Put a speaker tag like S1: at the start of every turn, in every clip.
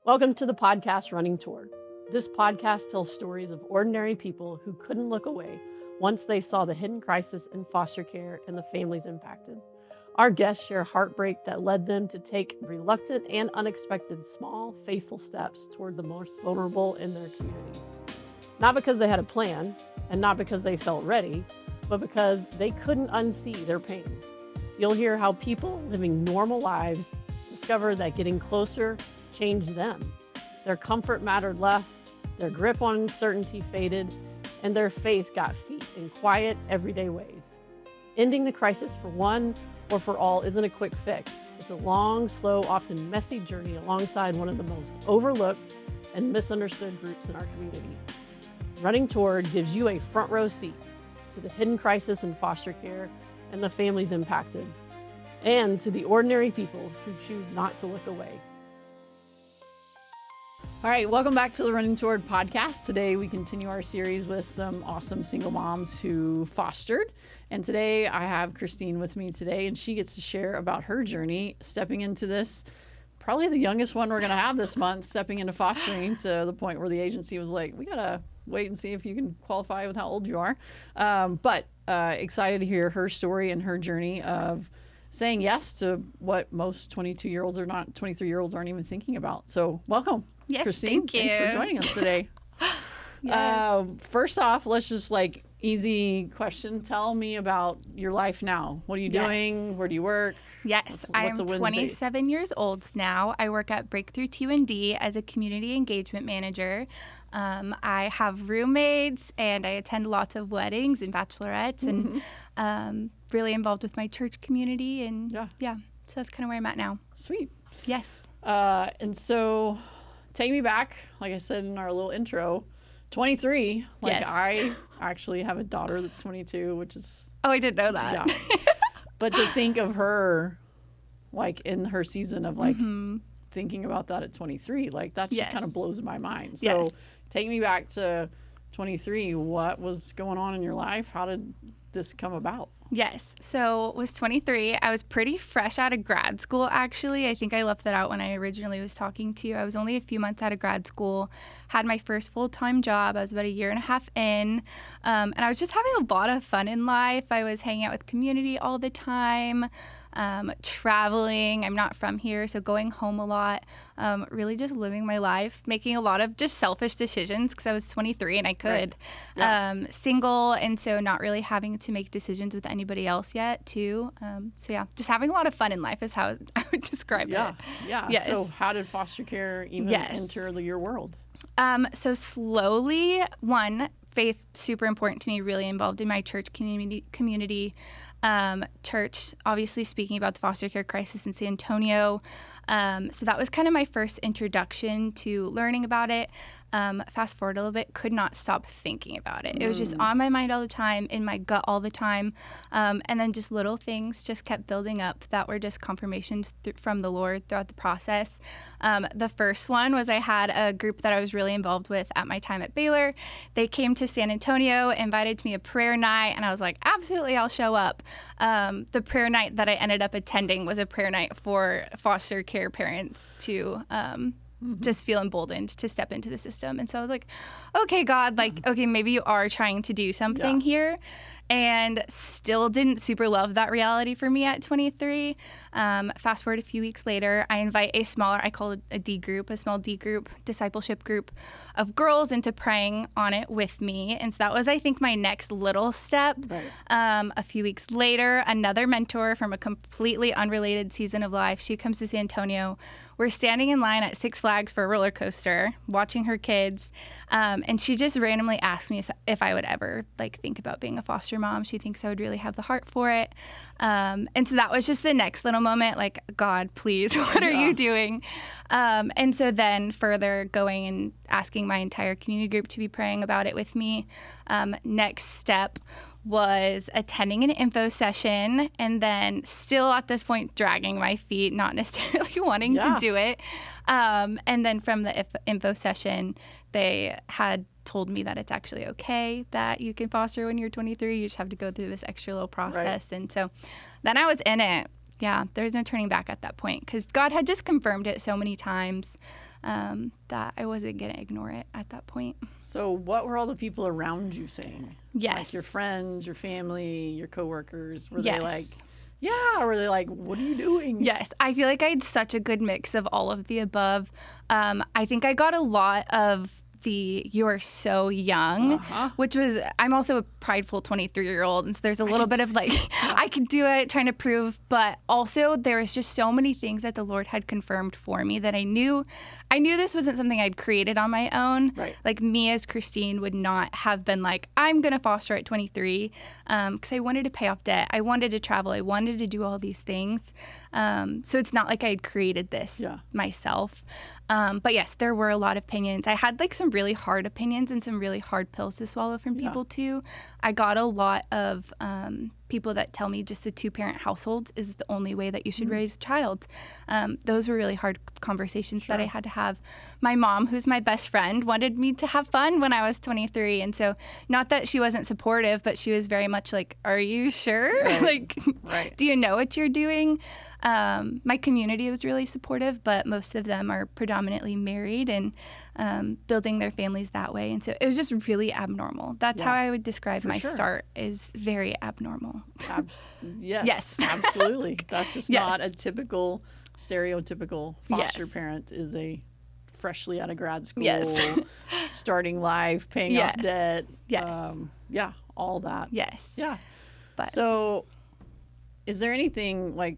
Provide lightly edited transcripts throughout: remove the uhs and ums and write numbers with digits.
S1: Welcome to the podcast Running Toward. This podcast tells stories of ordinary people who couldn't look away once they saw the hidden crisis in foster care and the families impacted. Our guests share heartbreak that led them to take reluctant and unexpected small, faithful steps toward the most vulnerable in their communities. Not because they had a plan, and not because they felt ready, but because they couldn't unsee their pain. You'll hear how people living normal lives discover that getting closer changed them. Their comfort mattered less, their grip on uncertainty faded, and their faith got feet in quiet, everyday ways. Ending the crisis for one or for all isn't a quick fix. It's a long, slow, often messy journey alongside one of the most overlooked and misunderstood groups in our community. Running Toward gives you a front row seat to the hidden crisis in foster care and the families impacted, and to the ordinary people who choose not to look away. All right, welcome back to the Running Toward podcast. Today we continue our series with some awesome single moms who fostered. And today I have Christine with me today, and she gets to share about her journey stepping into this, probably the youngest one we're going to have this month, stepping into fostering to the point where the agency was like, we got to wait and see if you can qualify with how old you are. But excited to hear her story and her journey of saying yes to what most 22-year-olds or not 23-year-olds aren't even thinking about. So welcome.
S2: Yes,
S1: Christine,
S2: thank you.
S1: Thanks for joining us today.
S2: Yes.
S1: First off, let's just easy question. Tell me about your life now. What are you doing? Where do you work?
S2: Yes, I am 27 years old now. I work at Breakthrough T&D as a community engagement manager. I have roommates and I attend lots of weddings and bachelorettes and really involved with my church community. And yeah, so that's kind of where I'm at now.
S1: Sweet.
S2: Yes.
S1: And so take me back, like I said in our little intro, 23.
S2: Yes.
S1: I actually have a daughter that's 22, which is...
S2: Oh, I didn't know that.
S1: Yeah. But to think of her, in her season of, thinking about that at 23, that just kind of blows my mind. So take me back to 23. What was going on in your life? How did this come about?
S2: Yes. So was 23. I was pretty fresh out of grad school, actually. I think I left that out when I originally was talking to you. I was only a few months out of grad school, had my first full-time job. I was about a year and a half in, and I was just having a lot of fun in life. I was hanging out with community all the time, traveling. I'm not from here, so going home a lot, really just living my life, making a lot of just selfish decisions because I was 23 and I could.
S1: Right. Yeah.
S2: Single, and so not really having to make decisions with anybody else yet, too. So yeah, just having a lot of fun in life is how I would describe it.
S1: Yeah.
S2: Yes.
S1: So how did foster care even enter your world?
S2: So slowly, faith, super important to me, really involved in my church community. Church, obviously speaking about the foster care crisis in San Antonio. So that was kind of my first introduction to learning about it. Fast forward a little bit, could not stop thinking about it. It was just on my mind all the time, in my gut all the time. And then just little things just kept building up that were just confirmations from the Lord throughout the process. The first one was I had a group that I was really involved with at my time at Baylor. They came to San Antonio, invited me a prayer night, and I was like, absolutely, I'll show up. The prayer night that I ended up attending was a prayer night for foster care parents to just feel emboldened to step into the system. And so I was like, okay, God, okay, maybe you are trying to do something here. And still didn't super love that reality for me at 23. Fast forward a few weeks later, I invite a smaller, I call it a small D group, discipleship group of girls into praying on it with me. And so that was, I think, my next little step.
S1: Right.
S2: A few weeks later, another mentor from a completely unrelated season of life, she comes to San Antonio. We're standing in line at Six Flags for a roller coaster, watching her kids. And she just randomly asked me if I would ever think about being a foster mom. She thinks I would really have the heart for it. And so that was just the next little moment, God, please, what are you doing? And so then further going and asking my entire community group to be praying about it with me. Next step was attending an info session, and then still at this point dragging my feet, not necessarily wanting to do it. And then from the info session, they had told me that it's actually okay that you can foster when you're 23. You just have to go through this extra little process. Right. And so then I was in it. Yeah, there's no turning back at that point because God had just confirmed it so many times. that I wasn't going to ignore it at that point.
S1: So what were all the people around you saying?
S2: Yes.
S1: Like your friends, your family, your coworkers? Were
S2: Yes.
S1: they like, yeah, or were they like, what are you doing?
S2: Yes, I feel like I had such a good mix of all of the above. I think I got a lot of the "you're so young," which was, I'm also a prideful 23-year-old, and so there's a little bit of like, I could do it, trying to prove, but also there was just so many things that the Lord had confirmed for me that I knew this wasn't something I'd created on my own.
S1: Right.
S2: Like me as Christine would not have been like, I'm going to foster at 23, because I wanted to pay off debt. I wanted to travel. I wanted to do all these things. So it's not like I had created this myself. But yes, there were a lot of opinions. I had like some really hard opinions and some really hard pills to swallow from people too. I got a lot of people that tell me just a 2-parent household is the only way that you should raise a child. Those were really hard conversations that I had to have. My mom, who's my best friend, wanted me to have fun when I was 23. And so not that she wasn't supportive, but she was very much like, are you sure?
S1: Right.
S2: Like, do you know what you're doing? My community was really supportive, but most of them are predominantly married and building their families that way. And so it was just really abnormal. That's how I would describe my start, is very abnormal.
S1: Yes, absolutely. That's just not a typical, stereotypical foster parent is a freshly out of grad school, starting life, paying off debt. All that.
S2: Yes.
S1: Yeah.
S2: But
S1: so is there anything like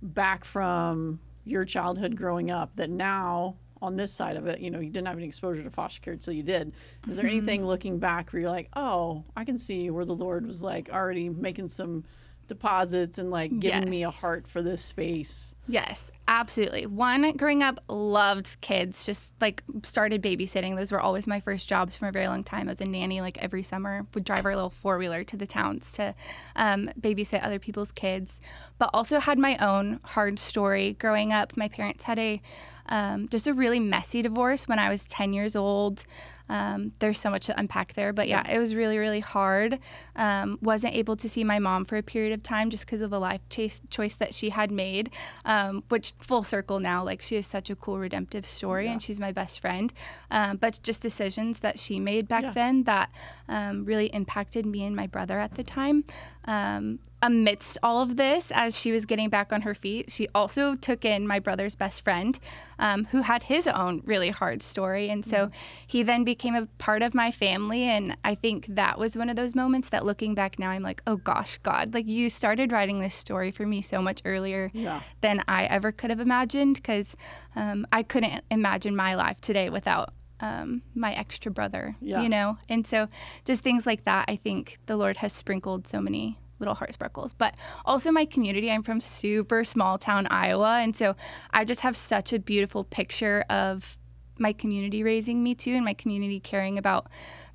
S1: back from your childhood growing up that now on this side of it, you didn't have any exposure to foster care until you did. Is there anything looking back where you're like, oh, I can see where the Lord was like already making some deposits and like giving me a heart for this space?
S2: Yes, absolutely. One, growing up, loved kids, just like started babysitting. Those were always my first jobs for a very long time. I was a nanny like every summer, would drive our little 4-wheeler to the towns to babysit other people's kids, but also had my own hard story growing up. My parents had just a really messy divorce when I was 10 years old. There's so much to unpack there, but it was really, really hard. Wasn't able to see my mom for a period of time just because of a life choice that she had made, which full circle now, like she is such a cool redemptive story and she's my best friend. But just decisions that she made back then that really impacted me and my brother at the time. Amidst all of this, as she was getting back on her feet, she also took in my brother's best friend, who had his own really hard story. And so he then became a part of my family. And I think that was one of those moments that looking back now, I'm like, oh gosh, God, like you started writing this story for me so much earlier than I ever could have imagined, because I couldn't imagine my life today without my extra brother, And so just things like that, I think the Lord has sprinkled so many little heart sparkles. But also my community, I'm from super small town Iowa, and so I just have such a beautiful picture of my community raising me too, and my community caring about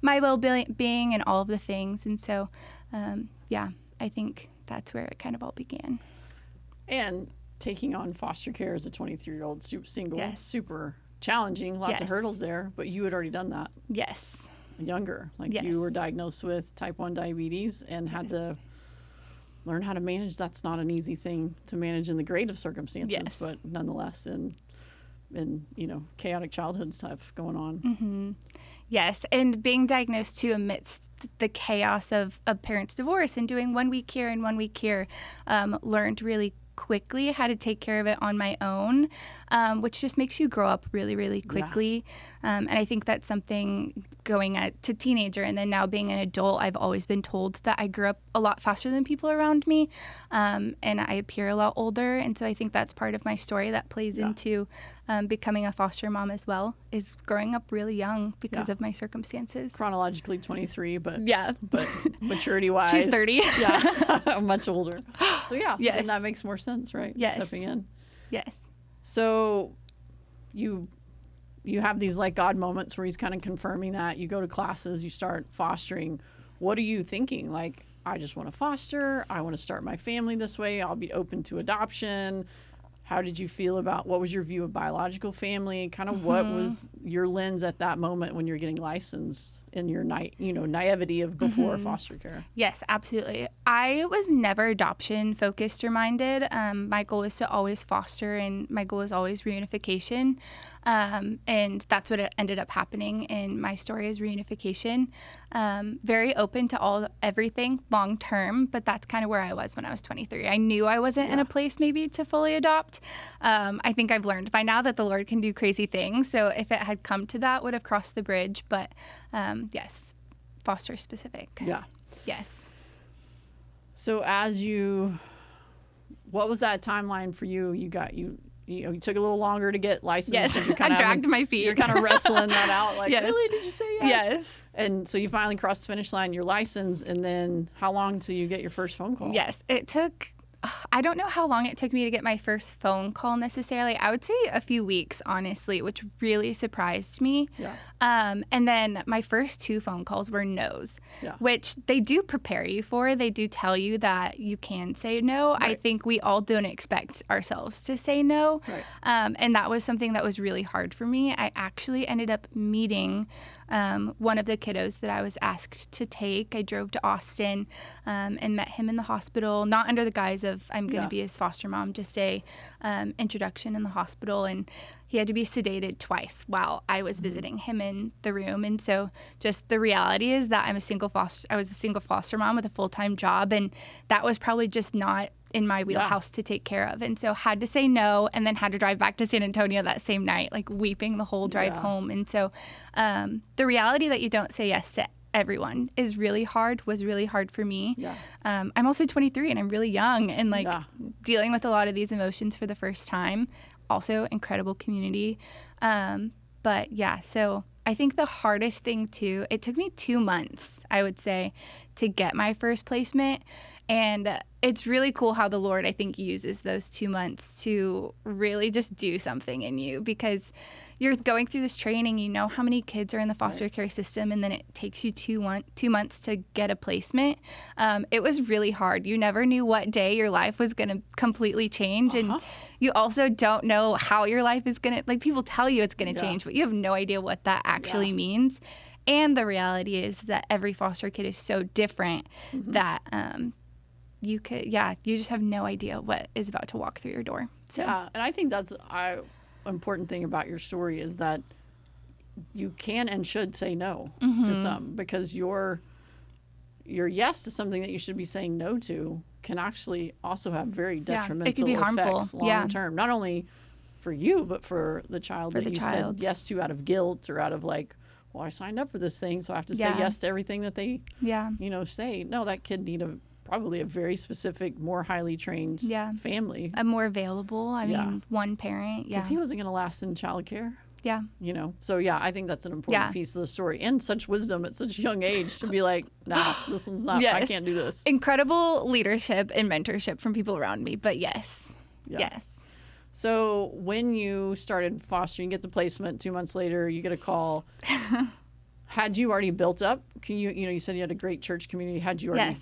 S2: my well-being and all of the things. And so I think that's where it kind of all began.
S1: And taking on foster care as a 23-year-old single, super challenging, lots of hurdles there, but you had already done that. Younger, you were diagnosed with type 1 diabetes and had to learn how to manage. That's not an easy thing to manage in the great of circumstances, but nonetheless in chaotic childhood stuff going on.
S2: Yes, and being diagnosed too amidst the chaos of a parent's divorce and doing 1 week here and 1 week here, learned really quickly how to take care of it on my own, which just makes you grow up really, really quickly. And I think that's something going to teenager and then now being an adult, I've always been told that I grew up a lot faster than people around me, and I appear a lot older. And so I think that's part of my story that plays into becoming a foster mom as well, is growing up really young because of my circumstances.
S1: Chronologically 23, but maturity-wise.
S2: She's 30.
S1: Much older. So and that makes more sense, right? Stepping in. So you have these like God moments where he's kind of confirming that. You go to classes, you start fostering. What are you thinking? Like, I just want to foster. I want to start my family this way. I'll be open to adoption. How did you feel about, what was your view of biological family? Kind of what was your lens at that moment when you're getting licensed in your naivety of before foster care?
S2: Yes, absolutely. I was never adoption focused or minded. My goal was to always foster, and my goal was always reunification. And that's what ended up happening in my story is reunification. Very open to everything long term, but that's kind of where I was when I was 23. I knew I wasn't in a place maybe to fully adopt. I think I've learned by now that the Lord can do crazy things. So if it had come to that, would have crossed the bridge. But yes, foster specific.
S1: Yeah.
S2: Yes.
S1: So what was that timeline for you? You took a little longer to get licensed.
S2: Yes, I dragged my feet.
S1: You're kind of wrestling that out. Like,
S2: yes.
S1: Really? Did you say yes?
S2: Yes.
S1: And so you finally crossed the finish line, your license, and then how long till you get your first phone call?
S2: Yes, it took, I don't know how long it took me to get my first phone call necessarily. I would say a few weeks, honestly, which really surprised me.
S1: Yeah.
S2: And then my first 2 phone calls were no's, which they do prepare you for. They do tell you that you can say no. Right. I think we all don't expect ourselves to say no.
S1: Right.
S2: And that was something that was really hard for me. I actually ended up meeting one of the kiddos that I was asked to take. I drove to Austin and met him in the hospital, not under the guise of I'm going to be his foster mom, just a introduction in the hospital. And he had to be sedated twice while I was visiting him in the room. And so just the reality is that I was a single foster mom with a full-time job. And that was probably just not in my wheelhouse to take care of. And so had to say no, and then had to drive back to San Antonio that same night, like weeping the whole drive home. And so the reality that you don't say yes to everyone was really hard for me. Yeah. I'm also 23 and I'm really young and dealing with a lot of these emotions for the first time. Also incredible community. But yeah, so I think the hardest thing too, it took me 2 months, I would say, to get my first placement. And it's really cool how the Lord, I think, uses those 2 months to really just do something in you, because you're going through this training, you know how many kids are in the foster care system, and then it takes you 2 months to get a placement. It was really hard. You never knew what day your life was going to completely change. And you also don't know how your life is going to, like, people tell you it's going to change, but you have no idea what that actually means. And the reality is that every foster kid is so different that you just have no idea what is about to walk through your door. So.
S1: Yeah, and I think that's an important thing about your story is that you can and should say no to some, because your yes to something that you should be saying no to can actually also have very detrimental
S2: it can be harmful.
S1: effects long term, not only for you but for the child said yes to out of guilt or out of like, well, I signed up for this thing, so I have to say yes to everything that they say. No, that kid need probably a very specific, more highly trained family.
S2: A more available, I mean, one parent.
S1: Because he wasn't going to last in childcare.
S2: Yeah.
S1: So I think that's an important piece of the story, and such wisdom at such a young age to be like, nah, this one's not, I can't do this.
S2: Incredible leadership and mentorship from people around me, but yes.
S1: So when you started fostering, you get the placement, 2 months later, you get a call. Had you already built up? You said you had a great church community. Had you already,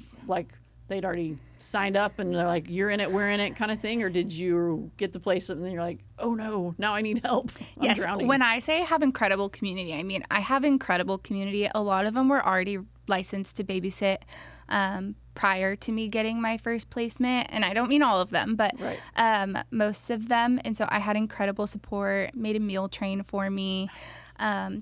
S1: they'd already signed up and they're like, you're in it, we're in it kind of thing? Or did you get the placement and then you're like, oh no, now I need help. I'm drowning.
S2: When I say I have incredible community, I mean, I have incredible community. A lot of them were already licensed to babysit prior to me getting my first placement. And I don't mean all of them, but most of them. And so I had incredible support, made a meal train for me,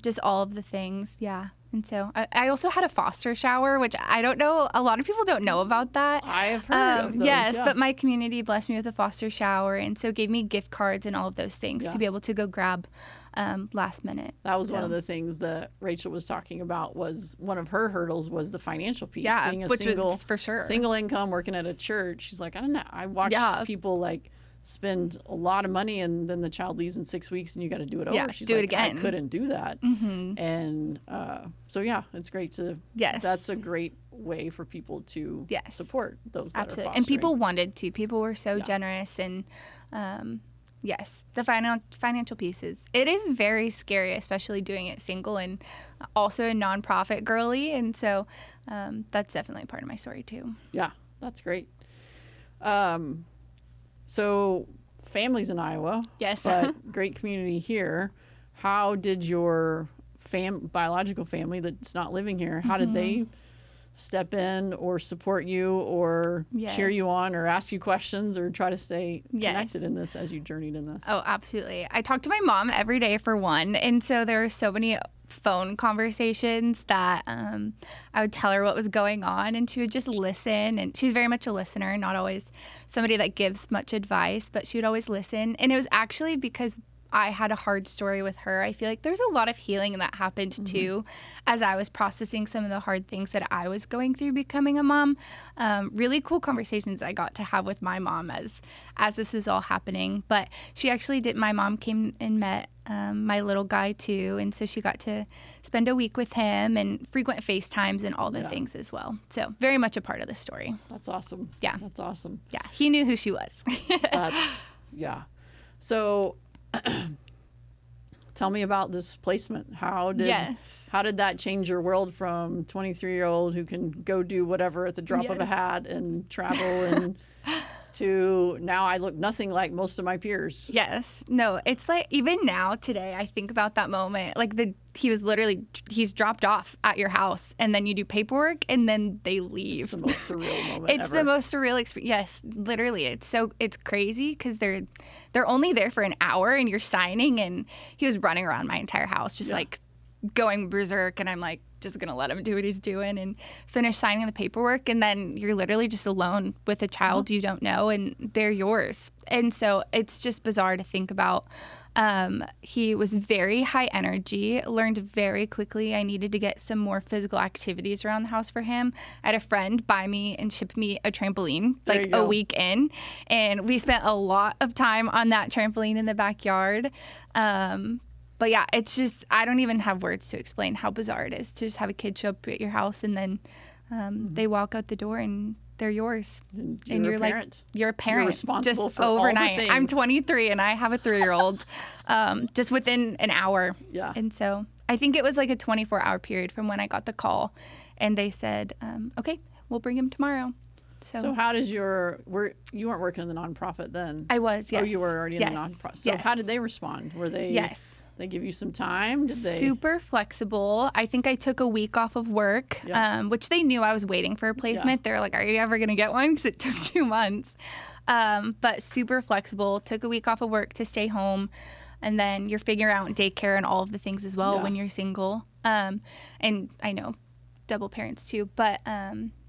S2: just all of the things. Yeah. And so I also had a foster shower, which I don't know. A lot of people don't know about that.
S1: I have heard of those.
S2: Yes, but my community blessed me with a foster shower, and so gave me gift cards and all of those things to be able to go grab last minute.
S1: That was one of the things that Rachel was talking about. Was one of her hurdles was the financial piece.
S2: Yeah,
S1: being a
S2: which was for sure
S1: single income, working at a church. She's like, I don't know. I watch people spend a lot of money and then the child leaves in 6 weeks and you got to do it over. She's
S2: do
S1: like,
S2: it again.
S1: I couldn't do that. And so it's great to that's a great way for people to support those that are fostering.
S2: And people wanted to. People were so generous. And the financial pieces, it is very scary, especially doing it single and also a nonprofit girly. And so that's definitely a part of my story too.
S1: Yeah, that's great. So families in Iowa, but great community here. How did your biological family that's not living here, how did they step in or support you or
S2: Yes.
S1: cheer you on or ask you questions or try to stay
S2: Yes.
S1: connected in this as you journeyed in this?
S2: Oh, absolutely. I talk to my mom every day for one. And so there are so many phone conversations that I would tell her what was going on and she would just listen. And she's very much a listener, not always somebody that gives much advice, but she would always listen. And it was actually because I had a hard story with her. I feel like there's a lot of healing that happened too as I was processing some of the hard things that I was going through becoming a mom. Really cool conversations I got to have with my mom as this was all happening. But she actually did, my mom came and met my little guy too. And so she got to spend a week with him and frequent FaceTimes and all the things as well. So very much a part of the story.
S1: That's awesome.
S2: Yeah.
S1: That's awesome.
S2: Yeah. He knew who she was.
S1: Yeah. So tell me about this placement. How did that change your world from 23-year-old who can go do whatever at the drop of a hat and travel and to now I look nothing like most of my peers?
S2: Yes. No, it's like even now today I think about that moment. Like he's dropped off at your house and then you do paperwork and then they leave.
S1: It's the most surreal moment
S2: It's
S1: ever.
S2: the most surreal experience. Yes, literally. It's crazy because they're only there for an hour and you're signing and he was running around my entire house just like going berserk and I'm like just gonna let him do what he's doing and finish signing the paperwork and then you're literally just alone with a child you don't know and they're yours. And so it's just bizarre to think about. He was very high energy, learned very quickly I needed to get some more physical activities around the house for him. I had a friend buy me and ship me a trampoline like a week in and we spent a lot of time on that trampoline in the backyard. But yeah, it's just, I don't even have words to explain how bizarre it is to just have a kid show up at your house and then they walk out the door and they're yours.
S1: And
S2: you're
S1: a parent.
S2: Like, you're a parent.
S1: You're responsible
S2: just
S1: for
S2: overnight.
S1: all the things.
S2: I'm 23 and I have a 3-year-old just within an hour.
S1: Yeah.
S2: And so I think it was like a 24-hour period from when I got the call and they said, okay, we'll bring him tomorrow.
S1: So how did you weren't working in the nonprofit then?
S2: I was, yes.
S1: Oh, you were already in the nonprofit. So how did they respond? Were they?
S2: Yes.
S1: They give you some time? Did they?
S2: Super flexible. I think I took a week off of work, which they knew I was waiting for a placement. They're like, are you ever going to get one? Because it took 2 months. But super flexible. Took a week off of work to stay home. And then you're figuring out daycare and all of the things as well when you're single. And I know double parents too. But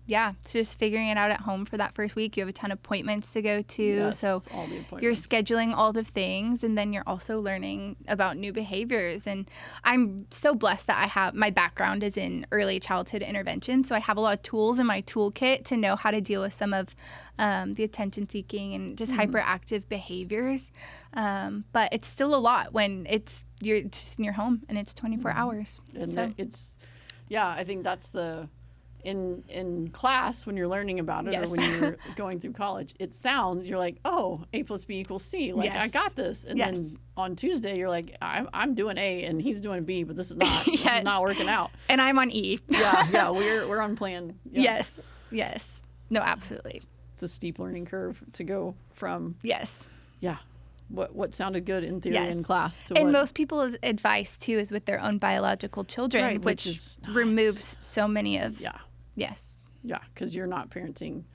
S2: it's just figuring it out at home for that first week. You have a ton of appointments to go to.
S1: Yes,
S2: so
S1: all the appointments.
S2: You're scheduling all the things and then you're also learning about new behaviors. And I'm so blessed that my background is in early childhood intervention. So I have a lot of tools in my toolkit to know how to deal with some of the attention seeking and just hyperactive behaviors. But it's still a lot when you're just in your home and it's 24 hours.
S1: And
S2: so
S1: I think that's in class when you're learning about it or when you're going through college, it sounds, you're like, oh, A + B = C. Like, I got this. And then on Tuesday, you're like, I'm doing A and he's doing B, but this is not, this is not working out.
S2: And I'm on E.
S1: We're on plan. Yeah.
S2: Yes. No, absolutely.
S1: It's a steep learning curve to go from.
S2: Yes.
S1: Yeah. What sounded good in theory in class to
S2: and most people's advice too is with their own biological children, which removes so many of Yes.
S1: Yeah, because you're not parenting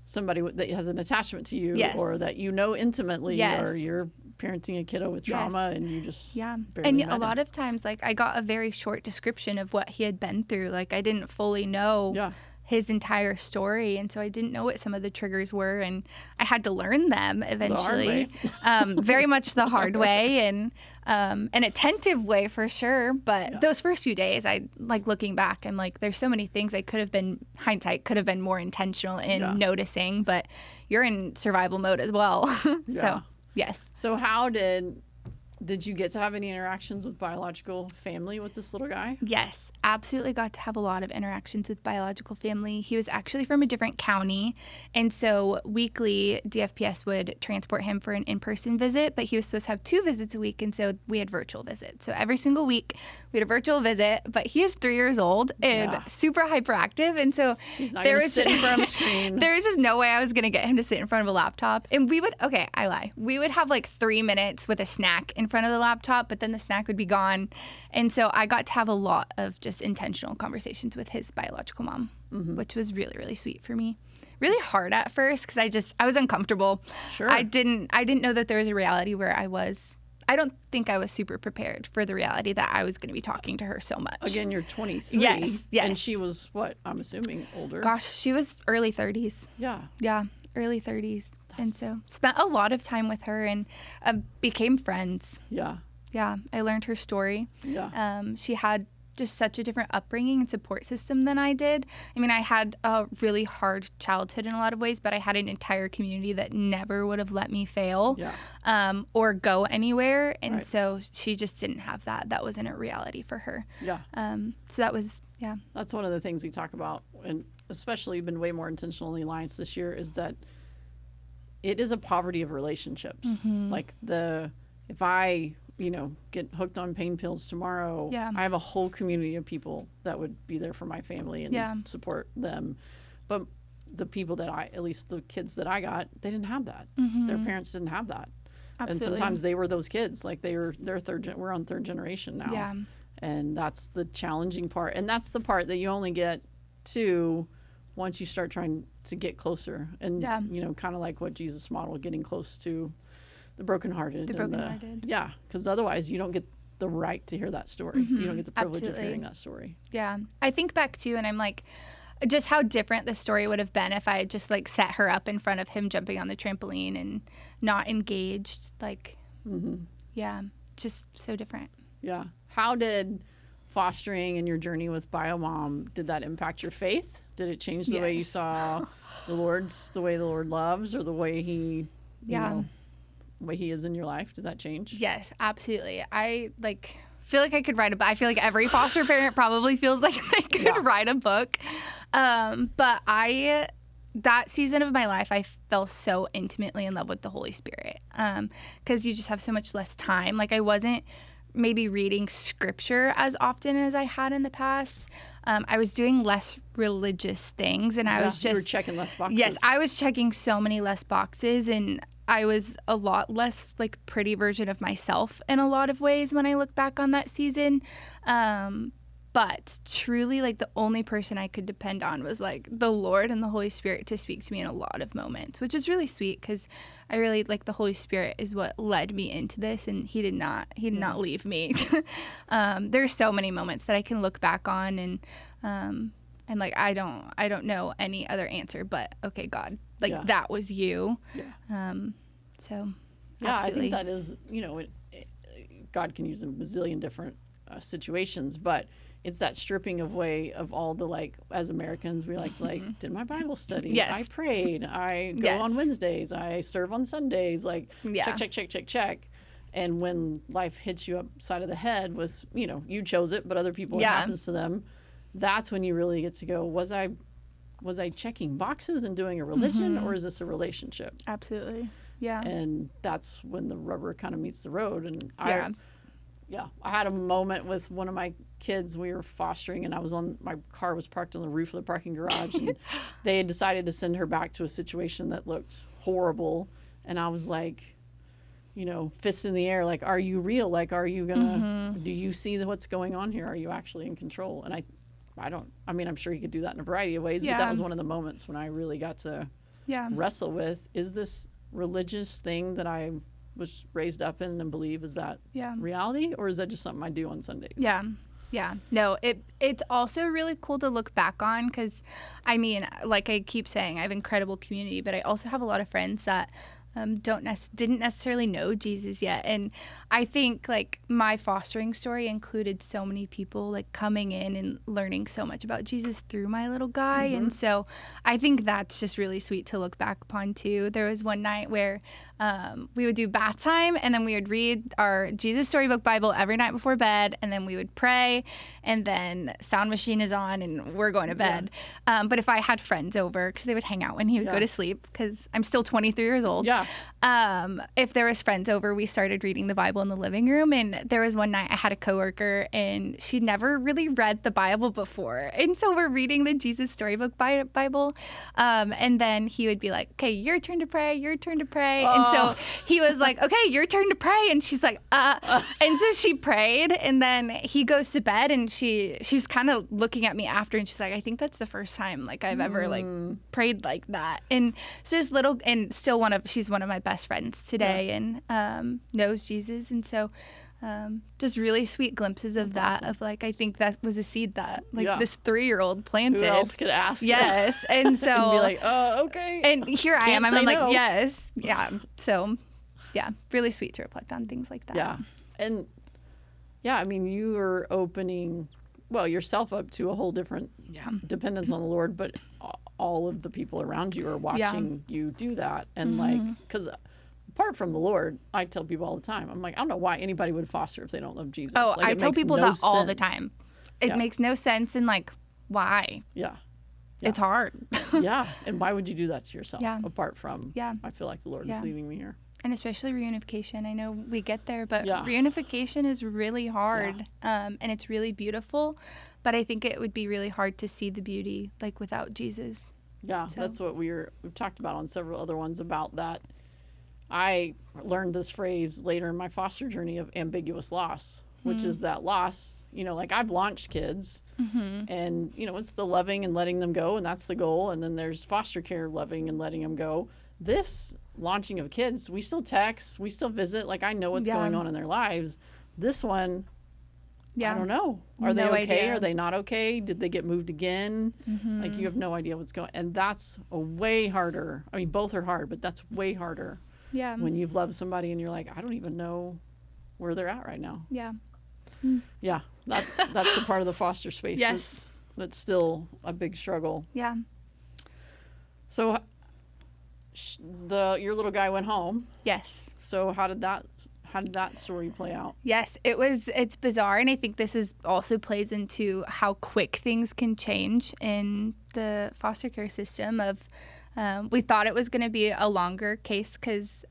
S1: somebody that has an attachment to you or that you know intimately, or you're parenting a kiddo with trauma and you just barely met
S2: a lot of times, like, I got a very short description of what he had been through. Like, I didn't fully know his entire story, and so I didn't know what some of the triggers were, and I had to learn them eventually. Very much the hard way, and an attentive way for sure. But those first few days, I like looking back, I'm like, there's so many things I could have been more intentional in noticing, but you're in survival mode as well. So yes.
S1: So how did you get to have any interactions with biological family with this little guy?
S2: Yes, absolutely got to have a lot of interactions with biological family. He was actually from a different county, and so weekly DFPS would transport him for an in-person visit, but he was supposed to have 2 visits a week, and so we had virtual visits. So every single week we had a virtual visit, but he is 3 years old and super hyperactive, and so
S1: he's not going to sit in front of a screen.
S2: There was just no way I was going to get him to sit in front of a laptop. And we would have like 3 minutes with a snack in in front of the laptop, but then the snack would be gone. And so I got to have a lot of just intentional conversations with his biological mom, which was really, really sweet for me. Really hard at first because I was uncomfortable.
S1: Sure.
S2: I didn't know that there was a reality where I don't think I was super prepared for the reality that I was going to be talking to her so much.
S1: Again, you're 23.
S2: Yes.
S1: And she was, what, I'm assuming older?
S2: Gosh, she was early 30s.
S1: Yeah.
S2: Yeah, early 30s. And so spent a lot of time with her and became friends.
S1: Yeah.
S2: Yeah, I learned her story.
S1: Yeah.
S2: She had just such a different upbringing and support system than I did. I mean, I had a really hard childhood in a lot of ways, but I had an entire community that never would have let me fail or go anywhere. And so she just didn't have that. That wasn't a reality for her.
S1: Yeah.
S2: So that was,
S1: That's one of the things we talk about, and especially been way more intentional in the Alliance this year, is that it is a poverty of relationships. Like if I get hooked on pain pills tomorrow, I have a whole community of people that would be there for my family and support them. But the people at least the kids that I got, they didn't have that. Their parents didn't have that. Absolutely. And sometimes they were those kids, like we're on third generation now.
S2: Yeah.
S1: And that's the challenging part. And that's the part that you only get to once you start trying to get closer. And, kind of like what Jesus modeled, getting close to the brokenhearted. Yeah, because otherwise you don't get the right to hear that story. You don't get the privilege of hearing that story.
S2: Yeah. I think back to, and I'm like, just how different the story would have been if I had just like set her up in front of him jumping on the trampoline and not engaged. Like, just so different.
S1: Yeah. How did fostering and your journey with BioMom, did that impact your faith? Did it change the way you saw the way the Lord loves, or the way he, way he is in your life? Did that change?
S2: Yes, absolutely. I feel like I could write I feel like every foster parent probably feels like they could write a book. But that season of my life, I fell so intimately in love with the Holy Spirit. 'Cause you just have so much less time. Like, I wasn't maybe reading scripture as often as I had in the past. I was doing less religious things, and I was just...
S1: You were checking less boxes.
S2: Yes, I was checking so many less boxes, and I was a lot less like pretty version of myself in a lot of ways when I look back on that season. But truly, like, the only person I could depend on was like the Lord and the Holy Spirit to speak to me in a lot of moments, which is really sweet, because I really like the Holy Spirit is what led me into this, and he did not leave me. There's so many moments that I can look back on, and like, I don't know any other answer but, okay, God, like, that was you. So
S1: yeah,
S2: absolutely.
S1: I think that is, God can use a bazillion different situations, but it's that stripping away of all the, like, as Americans, we like to, like, did my Bible study.
S2: Yes.
S1: I prayed. I go on Wednesdays. I serve on Sundays. Like, check. And when life hits you upside of the head with, you chose it, but other people, it happens to them. That's when you really get to go, was I checking boxes and doing a religion, or is this a relationship?
S2: Absolutely. Yeah.
S1: And that's when the rubber kind of meets the road. And I had a moment with one of my kids. We were fostering, and my car was parked on the roof of the parking garage, and they had decided to send her back to a situation that looked horrible. And I was like, fist in the air, like, are you real? Like, are you gonna, do you see what's going on here? Are you actually in control? And I'm sure you could do that in a variety of ways, but that was one of the moments when I really got to wrestle with, is this religious thing that I was raised up in and believe, is that reality, or is that just something I do on Sundays?
S2: Yeah. No, it's also really cool to look back on, because, I mean, like I keep saying, I have incredible community, but I also have a lot of friends that didn't necessarily know Jesus yet. And I think, like, my fostering story included so many people, like, coming in and learning so much about Jesus through my little guy. And so I think that's just really sweet to look back upon too. There was one night where we would do bath time, and then we would read our Jesus Storybook Bible every night before bed, and then we would pray, and then sound machine is on and we're going to bed. But if I had friends over, because they would hang out when he would go to sleep, because I'm still 23 years old. if there was friends over, we started reading the Bible in the living room. And there was one night I had a coworker and she'd never really read the Bible before. And so we're reading the Jesus Storybook Bible. And then he would be like, okay, your turn to pray, your turn to pray. And so he was like, okay, your turn to pray. And she's like, And so she prayed, and then he goes to bed, and she's kind of looking at me after, and she's like, I think that's the first time like I've ever like prayed like that. And so this little, and still she's one of my best friends today, and knows Jesus. And so just really sweet glimpses of that, of like, I think that was a seed that like this 3-year-old planted.
S1: Who else could ask?
S2: Yes. And so
S1: and be like, oh, okay.
S2: And here I am. I'm
S1: no.
S2: like, yes. Yeah. So yeah, really sweet to reflect on things like that.
S1: Yeah. And I mean, you are opening, yourself up to a whole different dependence on the Lord, but all of the people around you are watching you do that. And like, because apart from the Lord, I tell people all the time, I'm like, I don't know why anybody would foster if they don't love Jesus.
S2: Oh,
S1: like,
S2: I tell people that all the time. It makes no sense. And like, why?
S1: Yeah.
S2: It's hard.
S1: Yeah. And why would you do that to yourself?
S2: Yeah.
S1: Apart from, I feel like the Lord is leaving me here.
S2: And especially reunification. I know we get there, but reunification is really hard. And it's really beautiful. But I think it would be really hard to see the beauty like without Jesus.
S1: Yeah, so. That's what we've talked about on several other ones about that. I learned this phrase later in my foster journey of ambiguous loss, which is that loss, like I've launched kids and, it's the loving and letting them go, and that's the goal. And then there's foster care, loving and letting them go. This launching of kids, we still text, we still visit. Like I know what's going on in their lives. This one, I don't know. Are they okay?
S2: Idea.
S1: Are they not okay? Did they get moved again? Like you have no idea what's going on. And that's a way harder. I mean, both are hard, but that's way harder.
S2: Yeah.
S1: When you've loved somebody and you're like, I don't even know where they're at right now.
S2: Yeah.
S1: Yeah. That's a part of the foster space.
S2: Yes.
S1: That's still a big struggle.
S2: Yeah.
S1: So your little guy went home.
S2: Yes.
S1: So how did that story play out?
S2: Yes, it's bizarre, and I think this is also plays into how quick things can change in the foster care system. We thought it was going to be a longer case because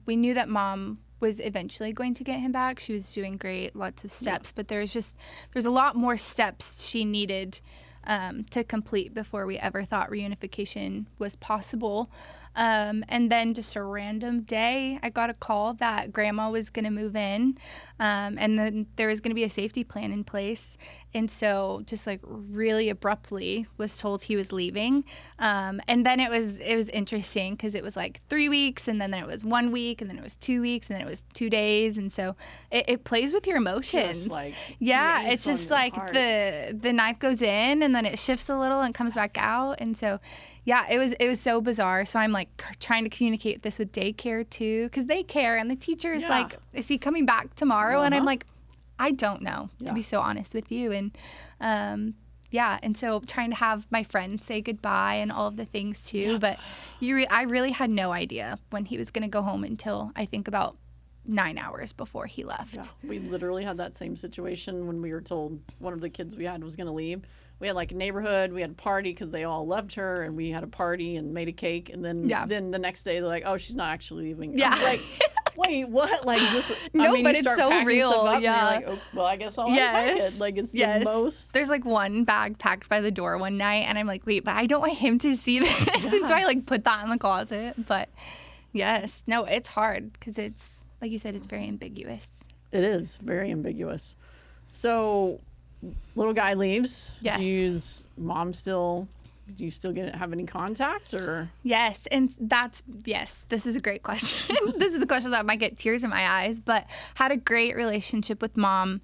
S2: we knew that mom was eventually going to get him back. She was doing great, lots of steps, but there's a lot more steps she needed to complete before we ever thought reunification was possible. And then just a random day, I got a call that grandma was going to move in, and then there was going to be a safety plan in place. And so just like really abruptly was told he was leaving. And then it was interesting because it was like 3 weeks, and then it was 1 week, and then it was 2 weeks, and then it was 2 days. And so it plays with your emotions.
S1: Just like
S2: it's just like
S1: heart.
S2: the knife goes in and then it shifts a little and comes back out. And so yeah, it was so bizarre. So I'm like trying to communicate this with daycare too, because they care, and the teacher is like, is he coming back tomorrow? And I'm like, I don't know, to be so honest with you. And and so trying to have my friends say goodbye and all of the things too. But I really had no idea when he was going to go home until I think about 9 hours before he left.
S1: Yeah, we literally had that same situation when we were told one of the kids we had was going to leave. We had like a neighborhood, we had a party because they all loved her, and we had a party and made a cake, and then the next day they're like, oh, she's not actually leaving.
S2: Yeah.
S1: I was like, wait, what? Like just
S2: but it's so real.
S1: Yeah. Like, oh, well, I guess I'll have my kid. Like it's the most.
S2: There's like one bag packed by the door one night, and I'm like, wait, but I don't want him to see this. Yes. And so I like put that in the closet. But yes, no, it's hard because it's, like you said, it's very ambiguous.
S1: It is very ambiguous. So little guy leaves.
S2: Yes.
S1: Do you still have any contact or?
S2: Yes. And this is a great question. This is the question that might get tears in my eyes, but had a great relationship with mom.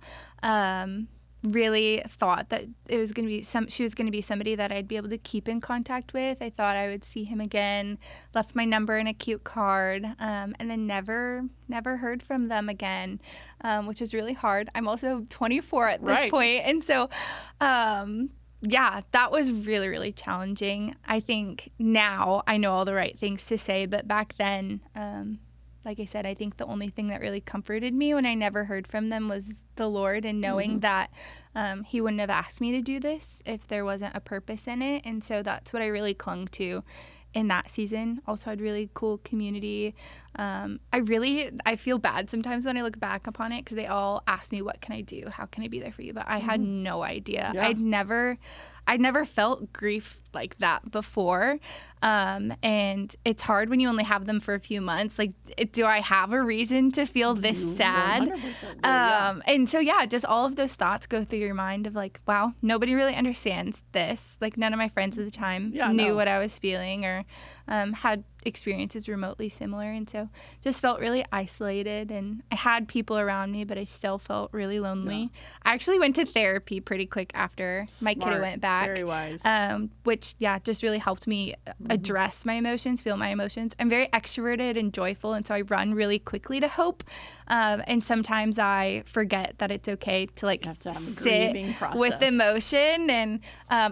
S2: Really thought that it was going to be she was going to be somebody that I'd be able to keep in contact with. I thought I would see him again, left my number in a cute card, and then never heard from them again, which is really hard. I'm also 24 at this point. And so, that was really, really challenging. I think now I know all the right things to say, but back then, like I said, I think the only thing that really comforted me when I never heard from them was the Lord, and knowing that he wouldn't have asked me to do this if there wasn't a purpose in it. And so that's what I really clung to, in that season. Also had really cool community. I feel bad sometimes when I look back upon it because they all ask me, what can I do? How can I be there for you? But I had no idea.
S1: Yeah.
S2: I'd never felt grief like that before. And it's hard when you only have them for a few months. Like, do I have a reason to feel this sad?
S1: 100%.
S2: And so, just all of those thoughts go through your mind of like, wow, nobody really understands this. Like, none of my friends at the time knew what I was feeling or had experiences remotely similar. And so just felt really isolated, and I had people around me, but I still felt really lonely. I actually went to therapy pretty quick after my kiddo went back.
S1: Very wise.
S2: Which just really helped me address my emotions, feel my emotions. I'm very extroverted and joyful, and so I run really quickly to hope. And sometimes I forget that it's okay to like sit with emotion, and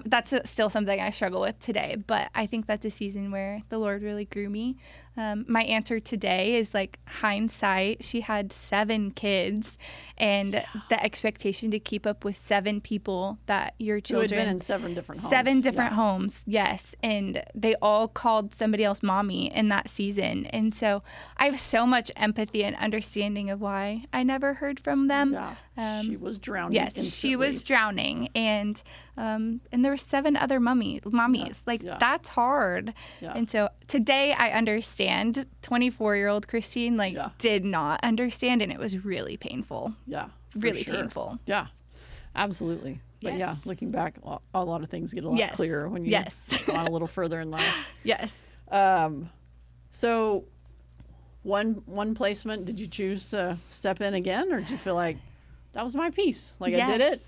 S2: that's still something I struggle with today. But I think that's a season where the Lord really grew me. My answer today is like hindsight. She had 7 kids, and the expectation to keep up with 7 people that your children
S1: who had been in 7 different homes.
S2: 7 different homes, yes, and they all called somebody else mommy in that season. And so I have so much empathy and understanding of why I never heard from them.
S1: She was drowning.
S2: Yes,
S1: instantly.
S2: she was drowning, and there were 7 other mommies. That's hard. And so today I understand. 24-year-old Christine did not understand, and it was really painful. Really painful.
S1: Yeah, absolutely. But looking back, a lot of things get a lot clearer when you go on a little further in life.
S2: Yes.
S1: So one placement, did you choose to step in again, or did you feel like that was my piece? Like I did it.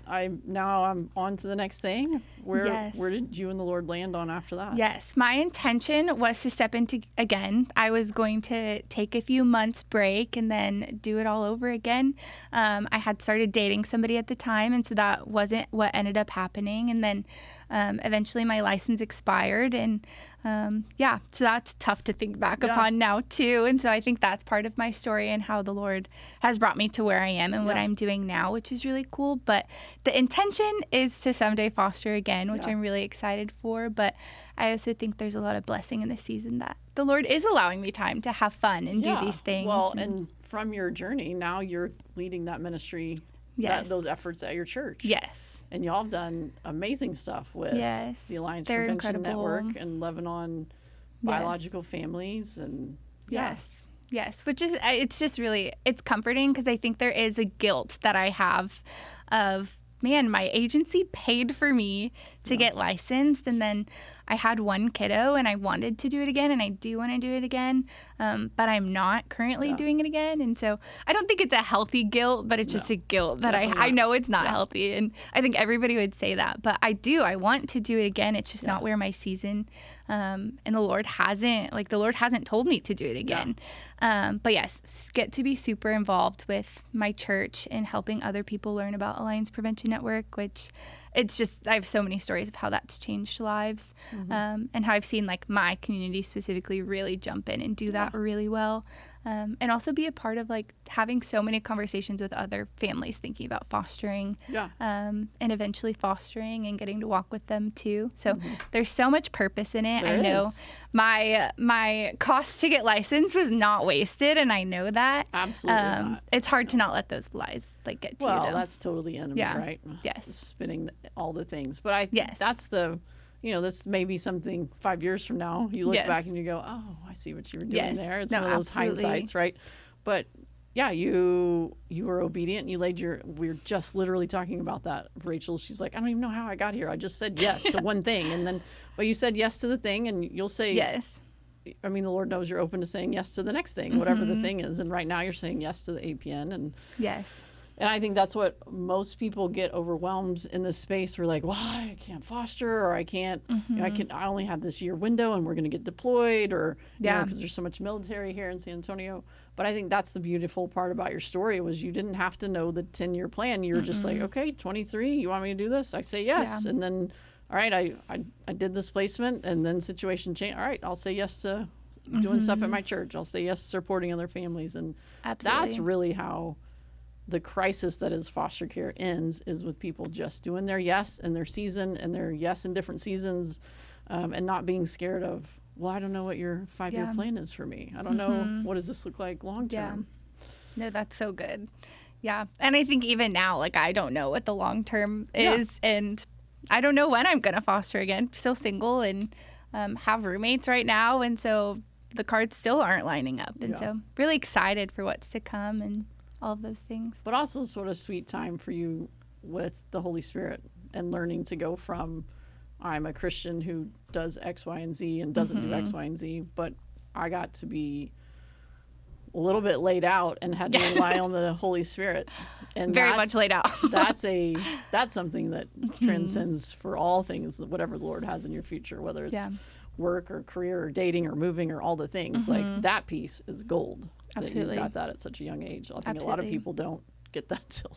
S1: Now I'm on to the next thing. Where did you and the Lord land on after that?
S2: Yes, my intention was to step into again. I was going to take a few months break and then do it all over again. I had started dating somebody at the time, and so that wasn't what ended up happening. And then eventually my license expired, and so that's tough to think back upon now too. And so I think that's part of my story and how the Lord has brought me to where I am and what I'm doing now, which is really cool. But the intention is to someday foster again, which I'm really excited for. But I also think there's a lot of blessing in this season that the Lord is allowing me time to have fun and do these things.
S1: Well, and from your journey, now you're leading that ministry, those efforts at your church.
S2: Yes.
S1: And y'all have done amazing stuff with the Alliance Prevention Network and Lebanon Biological Families. And
S2: Yes, which is, it's just really, it's comforting because I think there is a guilt that I have of, man, my agency paid for me to get licensed, and then I had one kiddo and I wanted to do it again, and I do want to do it again, but I'm not currently doing it again. And so I don't think it's a healthy guilt, but it's just a guilt that I know it's not healthy, and I think everybody would say that, but I want to do it again. It's just not where my season, and the Lord hasn't told me to do it again. But yes, get to be super involved with my church and helping other people learn about Alliance Prevention Network, which it's just, I have so many stories of how that's changed lives, and how I've seen like my community specifically really jump in and do that really well. And also be a part of like having so many conversations with other families thinking about fostering, and eventually fostering and getting to walk with them too. So there's so much purpose in it. I know my cost to get licensed was not wasted, and I know that.
S1: Absolutely not.
S2: It's hard to not let those lies like get to you.
S1: Well, that's totally enemy, right?
S2: Yes.
S1: Just spinning all the things. But that's the, this may be something 5 years from now. You look back and you go, oh, I see what you were doing there. It's one of those hindsights, right? But you were obedient. You we were just literally talking about that. Rachel, she's like, I don't even know how I got here. I just said yes to one thing. And then, but you said yes to the thing, and you'll say yes. I mean, the Lord knows you're open to saying yes to the next thing, whatever the thing is. And right now you're saying yes to the APN. And And I think that's what most people get overwhelmed in this space. We're like, well, I can't foster, or I can't, I only have this year window and we're going to get deployed, or, because there's so much military here in San Antonio. But I think that's the beautiful part about your story was you didn't have to know the 10-year plan. You were just like, okay, 23, you want me to do this? I say yes. And then, all right, I did this placement, and then situation changed. All right, I'll say yes to doing stuff at my church. I'll say yes to supporting other families. And that's really how the crisis that is foster care ends, is with people just doing their yes in their season and their yes in different seasons, and not being scared of well, I don't know what your 5-year plan is for me. I don't know, what does this look like long term?
S2: No, that's so good. Yeah. And I think even now, like, I don't know what the long term is, and I don't know when I'm going to foster again. I'm still single and have roommates right now, and so the cards still aren't lining up. And so really excited for what's to come and all of those things.
S1: But also sort of sweet time for you with the Holy Spirit and learning to go from, I'm a Christian who does X, Y, and Z and doesn't do X, Y, and Z, but I got to be a little bit laid out and had to rely on the Holy Spirit. And
S2: very much laid out.
S1: that's something that transcends for all things, whatever the Lord has in your future, whether it's work or career or dating or moving or all the things. Like, that piece is gold.
S2: Absolutely.
S1: That you got that at such a young age. I think a lot of people don't get that till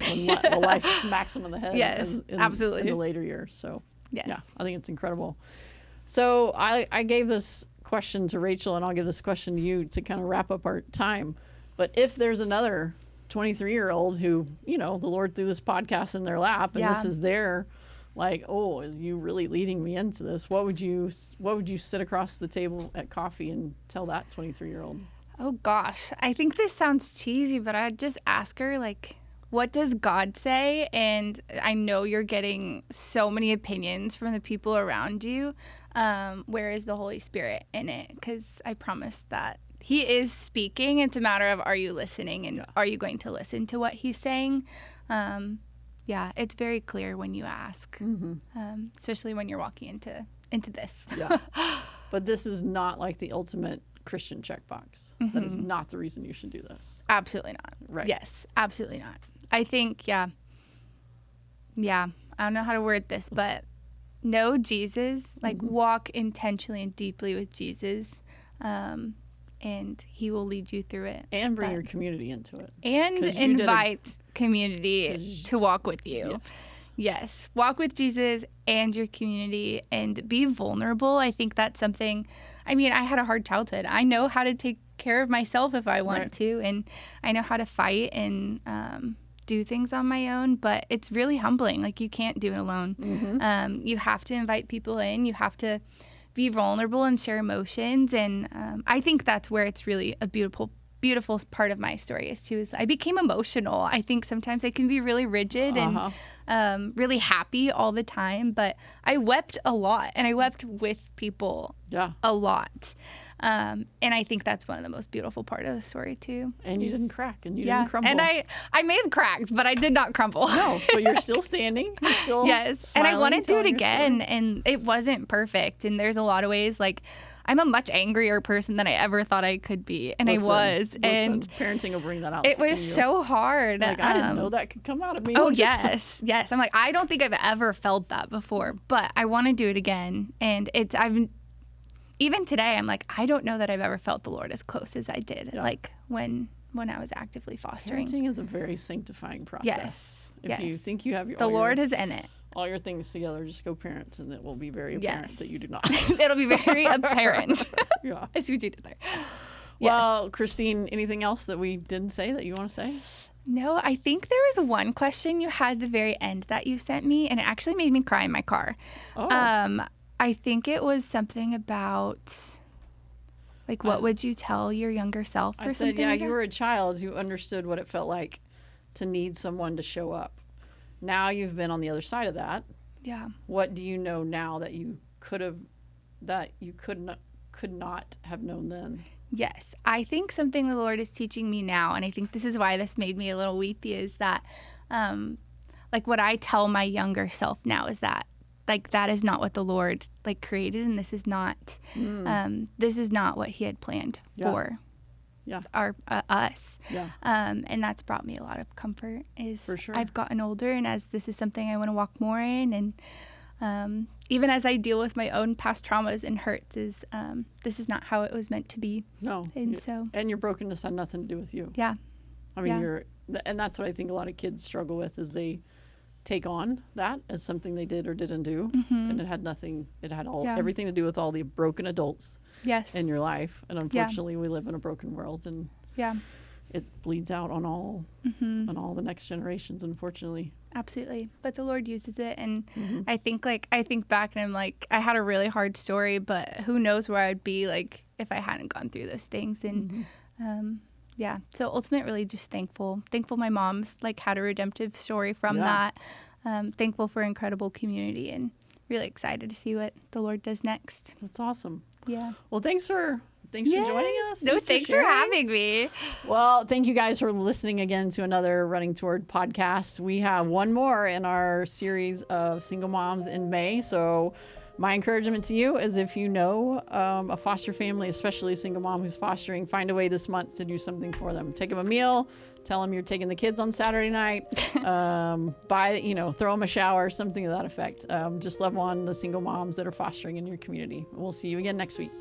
S1: when life smacks them in the head.
S2: Yes, absolutely.
S1: In the later years. So
S2: yes,
S1: I think it's incredible. So I gave this question to Rachel, and I'll give this question to you to kind of wrap up our time. But if there's another 23-year-old who, the Lord threw this podcast in their lap, and this is their, like, oh, is you really leading me into this? What would you sit across the table at coffee and tell that 23-year-old?
S2: Oh gosh, I think this sounds cheesy, but I'd just ask her, like, what does God say? And I know you're getting so many opinions from the people around you. Where is the Holy Spirit in it? Because I promise that He is speaking. It's a matter of, are you listening, and are you going to listen to what He's saying? It's very clear when you ask, especially when you're walking into this.
S1: But this is not like the ultimate Christian checkbox. That is not the reason you should do this.
S2: Absolutely not.
S1: Right.
S2: Yes, absolutely not. I think, I don't know how to word this, but know Jesus, like, walk intentionally and deeply with Jesus, and He will lead you through it.
S1: And bring your community into it.
S2: And invite community to walk with you. Yes. Walk with Jesus and your community and be vulnerable. I think that's something, I had a hard childhood. I know how to take care of myself if I want to, and I know how to fight and do things on my own, but it's really humbling. Like, you can't do it alone. You have to invite people in. You have to be vulnerable and share emotions, and I think that's where it's really a beautiful part of my story is I became emotional. I think sometimes I can be really rigid and really happy all the time, but I wept a lot, and I wept with people a lot. And I think that's one of the most beautiful part of the story too.
S1: And you didn't crack, and you didn't crumble.
S2: And I may have cracked, but I did not crumble.
S1: No, but you're still standing. You're still
S2: yes. And I want to do it again, and it wasn't perfect. And there's a lot of ways, like, I'm a much angrier person than I ever thought I could be, and I was. And
S1: parenting will bring that out.
S2: It was so hard.
S1: Like, I didn't know that could come out of me.
S2: Oh, yes. I'm like, I don't think I've ever felt that before, but I want to do it again. And even today, I'm like, I don't know that I've ever felt the Lord as close as I did, like when I was actively fostering.
S1: Parenting is a very sanctifying process.
S2: Yes.
S1: If you think you have
S2: the Lord is in it.
S1: All your things together, just go parents, and it will be very apparent that you do not.
S2: It'll be very apparent. I see what you did there.
S1: Well, Christine, anything else that we didn't say that you want to say?
S2: No, I think there was one question you had at the very end that you sent me, and it actually made me cry in my car. Oh. I think it was something about, like, what would you tell your younger self or something?
S1: I said, you were a child. You understood what it felt like to need someone to show up. Now you've been on the other side of that.
S2: Yeah.
S1: What do you know now that you could not have known then?
S2: Yes. I think something the Lord is teaching me now, and I think this is why this made me a little weepy, is that, like, what I tell my younger self now is that, like, that is not what the Lord, like, created, and this is not what He had planned for us. Yeah. And that's brought me a lot of comfort. For sure. I've gotten older, and as this is something I want to walk more in, and even as I deal with my own past traumas and hurts, this is not how it was meant to be. No. And your brokenness had nothing to do with you. Yeah. I mean, and that's what I think a lot of kids struggle with, is they take on that as something they did or didn't do, and it had everything to do with all the broken adults in your life, and unfortunately we live in a broken world, and
S1: it bleeds out on all the next generations, unfortunately.
S2: Absolutely. But the Lord uses it. And I think back and I'm like, I had a really hard story, but who knows where I'd be like if I hadn't gone through those things. And yeah. So ultimately really just thankful my mom's like had a redemptive story from that. Thankful for incredible community and really excited to see what the Lord does next.
S1: That's awesome.
S2: Yeah.
S1: Well, thanks for joining us.
S2: Thanks for having me.
S1: Well, thank you guys for listening again to another Running Toward podcast. We have one more in our series of single moms in May. So my encouragement to you is if you know a foster family, especially a single mom who's fostering, find a way this month to do something for them. Take them a meal. Tell them you're taking the kids on Saturday night. Throw them a shower, something to that effect. Just love on the single moms that are fostering in your community. We'll see you again next week.